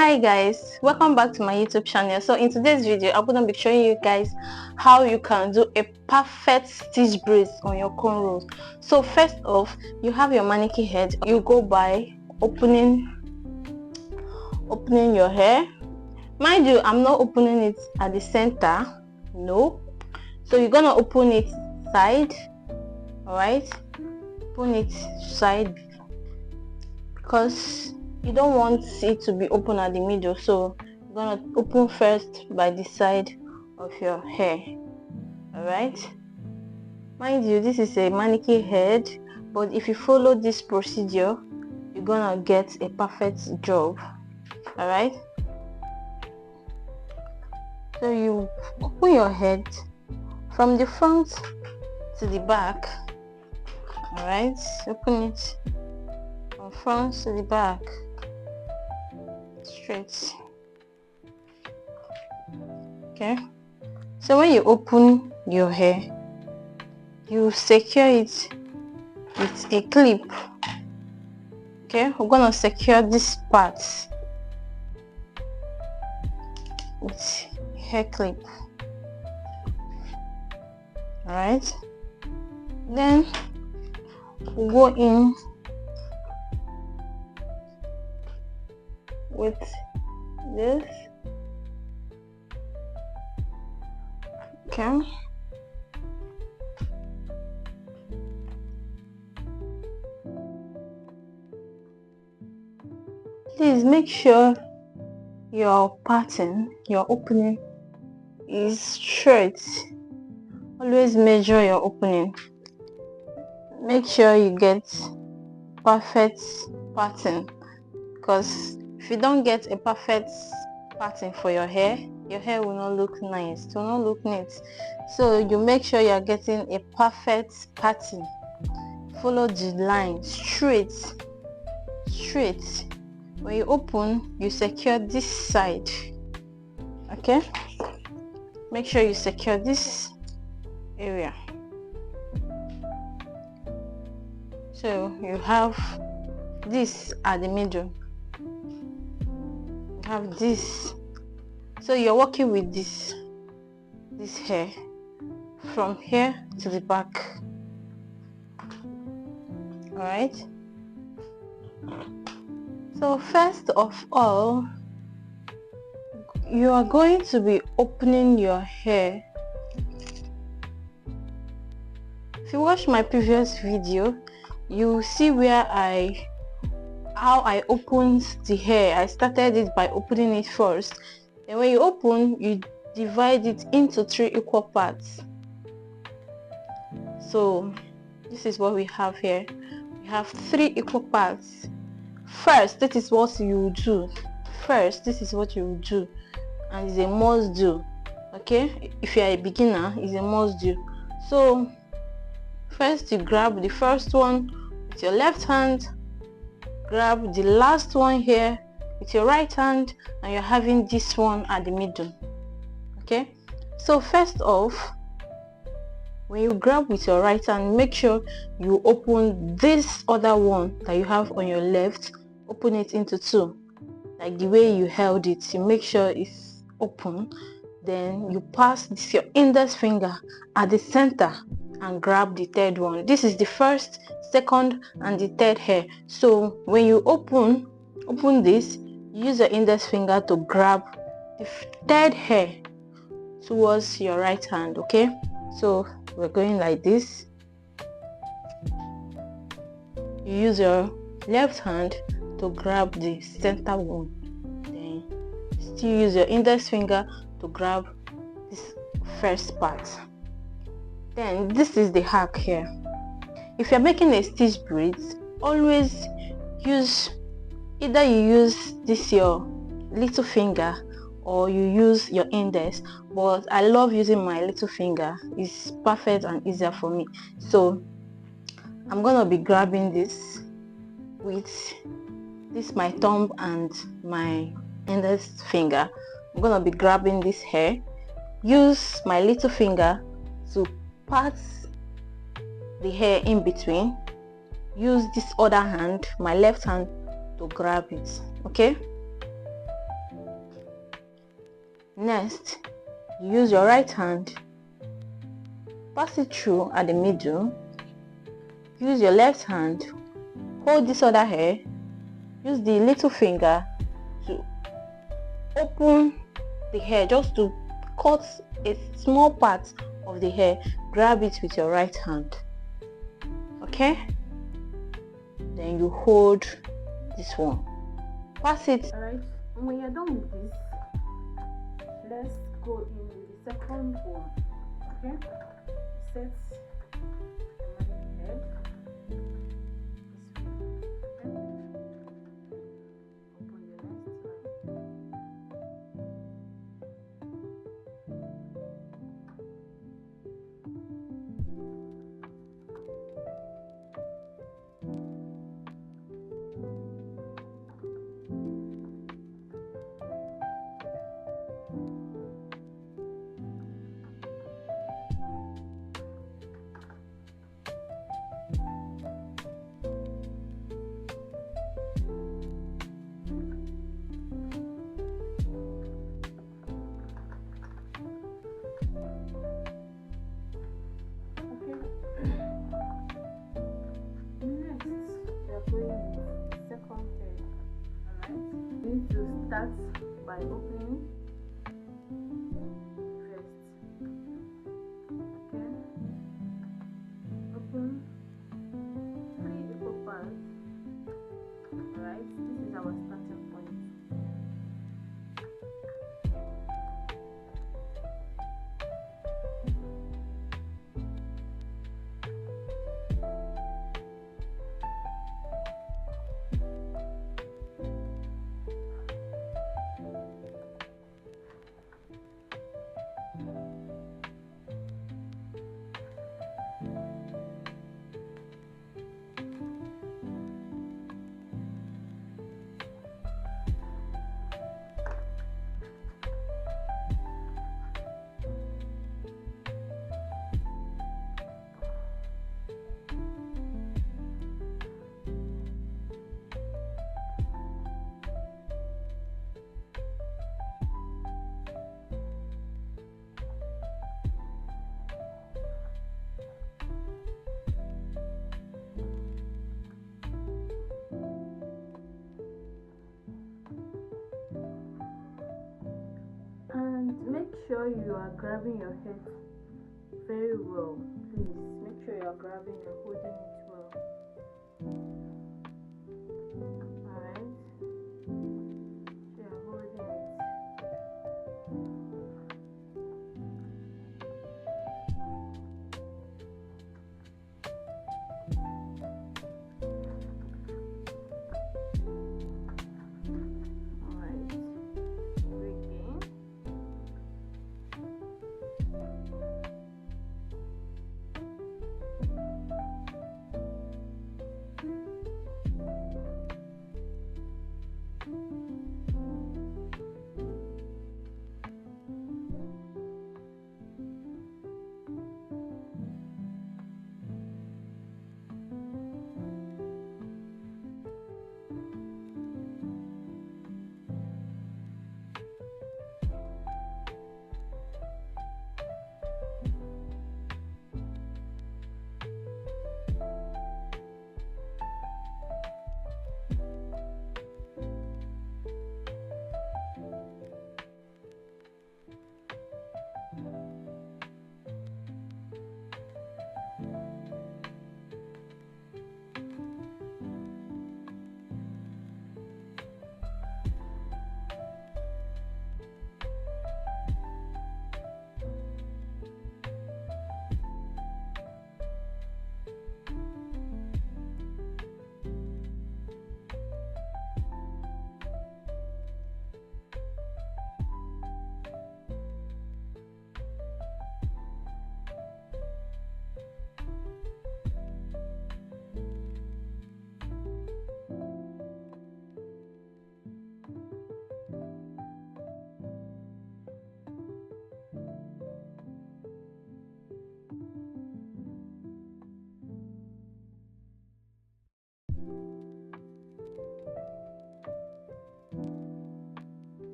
Hi guys, welcome back to my YouTube channel. So in today's video I'm going to be showing you guys how you can do a perfect stitch braids on your cornrows. So first off, you have your mannequin head. You go by opening your hair. Mind you, I'm not opening it at the center, no. So you're gonna open it side, all right? Open it side because you don't want it to be open at the middle, so you're gonna open first by the side of your hair. All right, mind you, this is a mannequin head, but if you follow this procedure you're gonna get a perfect job. All right, so you open your head from the front to the back. All right, open it from front to the back, straight. Okay, so when you open your hair, you secure it with a clip. Okay, we're gonna secure this part with hair clip. All right, then we'll go in with this. Okay, please make sure your pattern, your opening is straight. Always measure your opening. Make sure you get perfect pattern, because if you don't get a perfect pattern for your hair will not look nice, it will not look neat. So you make sure you are getting a perfect pattern. Follow the line straight. When you open, you secure this side. Okay, make sure you secure this area. So you have this at the middle, you have this, so you're working with this hair from here to the back. All right, so first of all, you are going to be opening your hair. If you watch my previous video, you see where how I opened the hair. I started it by opening it first, and when you open, you divide it into 3 equal parts. So this is what we have here. We have 3 equal parts. First, this is what you do. First, this is what you do, and it's a must do. Okay, if you are a beginner, it's a must do. So first, you grab the first one with your left hand, grab the last one here with your right hand, and you're having this one at the middle. Okay, so first off, when you grab with your right hand, make sure you open this other one that you have on your left, open it into 2, like the way you held it. You make sure it's open, then you pass this your index finger at the center and grab the third one. This is the first, second, and the third hair. So when you open this, use your index finger to grab the third hair towards your right hand. Okay, so we're going like this. You use your left hand to grab the center one, then still use your index finger to grab this first part. Then this is the hack here. If you're making a stitch braids, always use, either you use this your little finger or you use your index, but I love using my little finger. It's perfect and easier for me. So I'm gonna be grabbing this with this my thumb and my index finger. I'm gonna be grabbing this hair, use my little finger to part the hair in between, use this other hand, my left hand, to grab it. Okay, Next, you use your right hand, pass it through at the middle. Use your left hand, hold this other hair, use the little finger to open the hair, just to cut a small part of the hair. Grab it with your right hand, okay? Then you hold this one, pass it. Alright, when you're done with this, let's go in with the second one. Okay, set your head. Open the next line. Need to start by opening first. Okay, open 3 equal parts. Alright, this is our starting point. And make sure you are grabbing your head very well. Please make sure you are grabbing and holding it well.